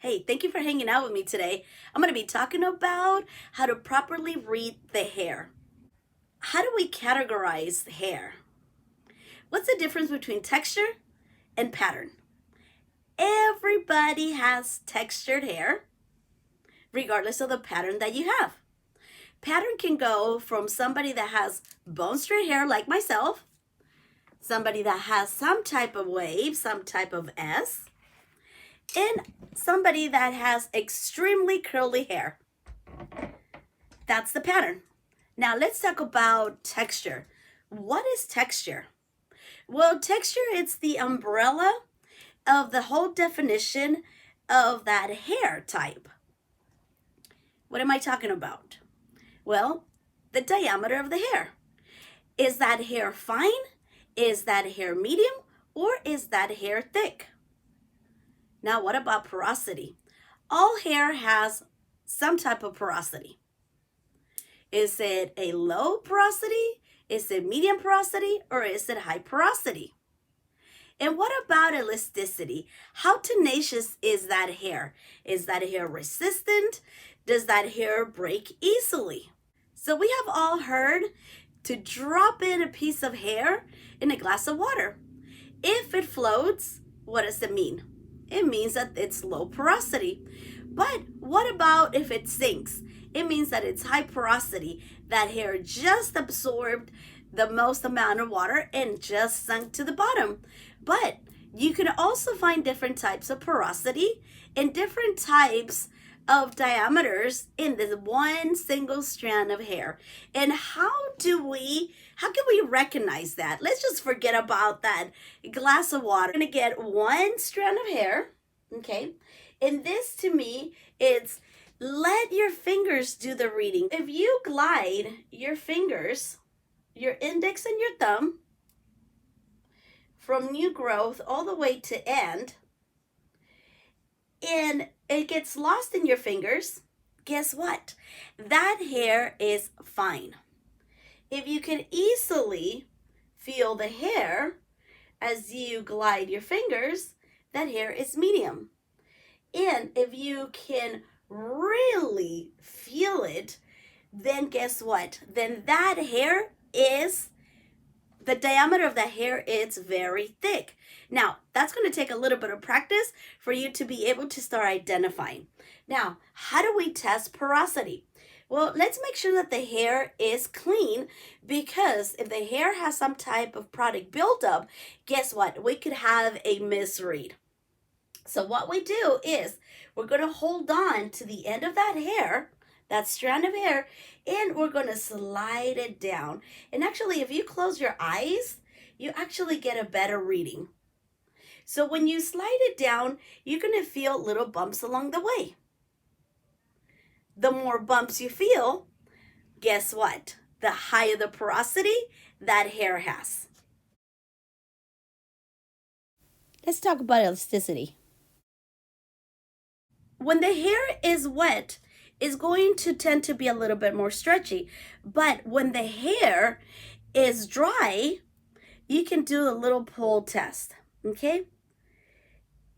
Hey, thank you for hanging out with me today. I'm going to be talking about how to properly read the hair. How do we categorize hair? What's the difference between texture and pattern? Everybody has textured hair, regardless of the pattern that you have. Pattern can go from somebody that has bone straight hair like myself, somebody that has some type of wave, some type of S, and somebody that has extremely curly hair. That's the pattern. Now let's talk about texture. What is texture? Well, texture is the umbrella of the whole definition of that hair type. What am I talking about? Well, the diameter of the hair. Is that hair fine? Is that hair medium? Or is that hair thick? Now, what about porosity? All hair has some type of porosity. Is it a low porosity? Is it medium porosity? Or is it high porosity? And what about elasticity? How tenacious is that hair? Is that hair resistant? Does that hair break easily? So we have all heard to drop in a piece of hair in a glass of water. If it floats, what does it mean? It means that it's low porosity. But what about if it sinks? It means that it's high porosity. That hair just absorbed the most amount of water and just sunk to the bottom. But you can also find different types of porosity and different types of diameters in this one single strand of hair. And how can we recognize that? Let's just forget about that glass of water. I'm gonna get one strand of hair, okay? And this to me, it's let your fingers do the reading. If you glide your fingers, your index and your thumb, from new growth all the way to end, and it gets lost in your fingers, guess what? That hair is fine. If you can easily feel the hair as you glide your fingers, that hair is medium. And if you can really feel it, then guess what? Then that hair is, the diameter of the hair is very thick. Now, that's going to take a little bit of practice for you to be able to start identifying. Now, how do we test porosity? Well, let's make sure that the hair is clean, because if the hair has some type of product buildup, guess what? We could have a misread. So what we do is we're going to hold on to the end of that hair, that strand of hair, and we're going to slide it down. And actually, if you close your eyes, you actually get a better reading. So when you slide it down, you're going to feel little bumps along the way. The more bumps you feel, guess what? The higher the porosity that hair has. Let's talk about elasticity. When the hair is wet, it's going to tend to be a little bit more stretchy. But when the hair is dry, you can do a little pull test, okay?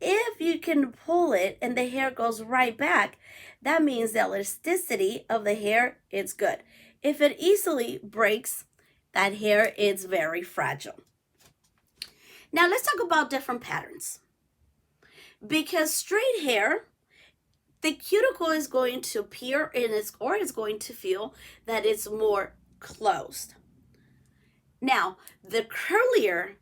If you can pull it and the hair goes right back, that means the elasticity of the hair is good. If it easily breaks, that hair is very fragile. Now let's talk about different patterns. Because straight hair, the cuticle is going to appear in its, or it's going to feel that it's more closed. Now, the curlier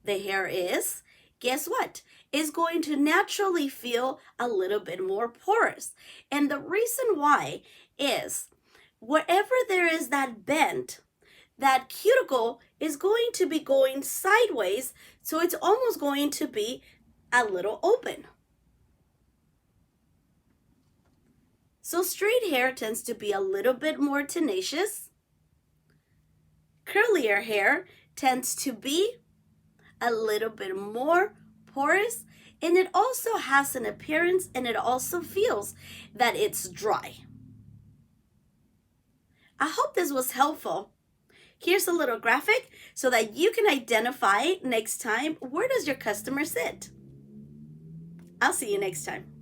the hair is, guess what? It's going to naturally feel a little bit more porous. And the reason why is wherever there is that bend, that cuticle is going to be going sideways, so it's almost going to be a little open. So straight hair tends to be a little bit more tenacious. Curlier hair tends to be a little bit more porous, and it also has an appearance, and it also feels that it's dry. I hope this was helpful. Here's a little graphic so that you can identify next time, where does your customer sit? I'll see you next time.